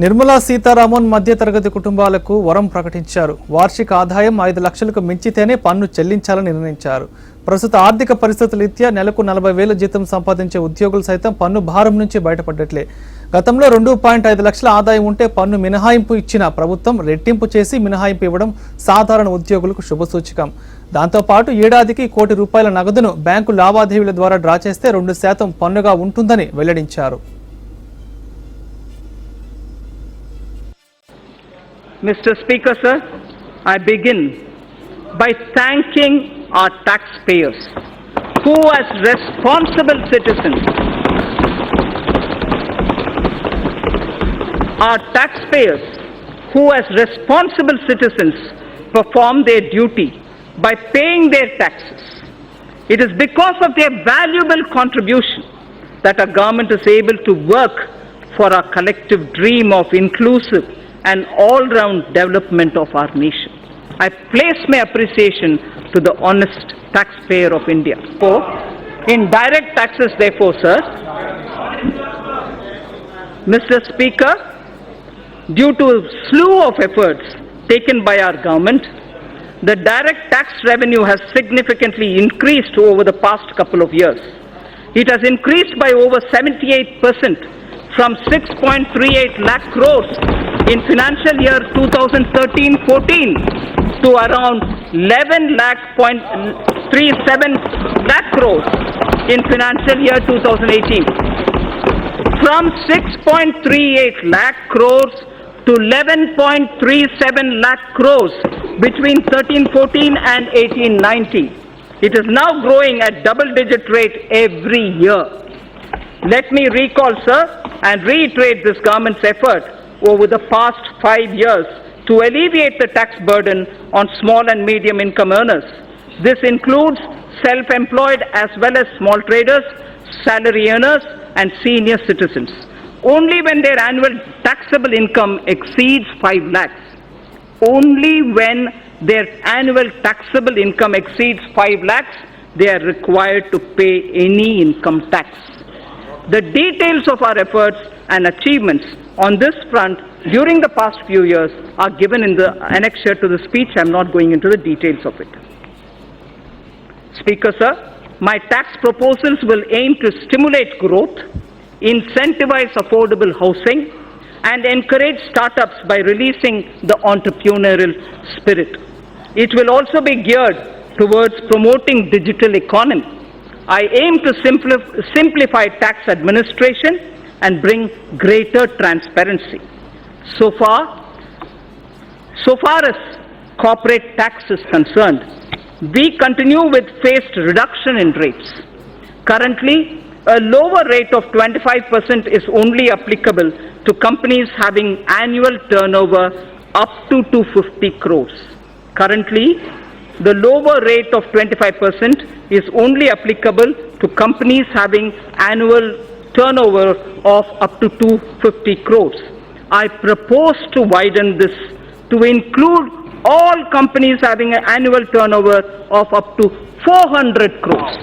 నిర్మలా సీతారామన్ మధ్యతరగతి కుటుంబాలకు వరం ప్రకటించారు. వార్షిక ఆదాయం 5 లక్షలకు మించితేనే పన్ను చెల్లించాలని నిర్ణయించారు. ప్రస్తుత ఆర్థిక పరిస్థితుల రీత్యా నెలకు 40,000 జీతం సంపాదించే ఉద్యోగులు సైతం పన్ను భారం నుంచి బయటపడ్డట్లే. గతంలో 2.5 లక్షల ఆదాయం ఉంటే పన్ను మినహాయింపు ఇచ్చిన ప్రభుత్వం రెట్టింపు చేసి మినహాయింపు ఇవ్వడం సాధారణ ఉద్యోగులకు శుభసూచకం. దాంతో పాటు ఏడాదికి ₹1 కోటి నగదును బ్యాంకు లావాదేవీల ద్వారా డ్రా చేస్తే 2% పన్నుగా ఉంటుందని వెల్లడించారు. Mr. Speaker, sir, I begin by thanking our taxpayers who, as responsible citizens, perform their duty by paying their taxes. It is because of their valuable contribution that our government is able to work for our collective dream of inclusive and all-round development of our nation. I place my appreciation to the honest taxpayer of India. In direct taxes, therefore, sir, Mr. Speaker, due to a slew of efforts taken by our government, the direct tax revenue has significantly increased over the past couple of years. It has increased by over 78% from 6.38 lakh crores in financial year 2013-14 to around 11.37 lakh crores in financial year 2018. From 6.38 lakh crores to 11.37 lakh crores between 13-14 and 18-19. It is now growing at double-digit rate every year. Let me recall, sir, and reiterate this government's effort over the past 5 years to alleviate the tax burden on small and medium income earners. This includes self-employed as well as small traders, salary earners and senior citizens. Only when their annual taxable income exceeds 5 lakhs, only when their annual taxable income exceeds 5 lakhs, they are required to pay any income tax. The details of our efforts and achievements on this front during the past few years are given in the annexure to the speech. I am not going into the details of it. Speaker, sir, my tax proposals will aim to stimulate growth, incentivize affordable housing, and encourage startups by releasing the entrepreneurial spirit. It will also be geared towards promoting digital economy. I aim to simplify tax administration and bring greater transparency. So far as corporate tax is concerned, we continue with phased reduction in rates. Currently, a lower rate of 25% is only applicable to companies having annual turnover up to 250 crores. Currently, the lower rate of 25% is only applicable to companies having annual turnover of up to 250 crores. I propose to widen this to include all companies having an annual turnover of up to 400 crores.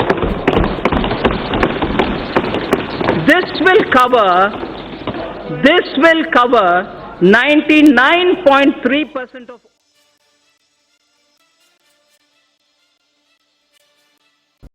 This will cover 99.3% of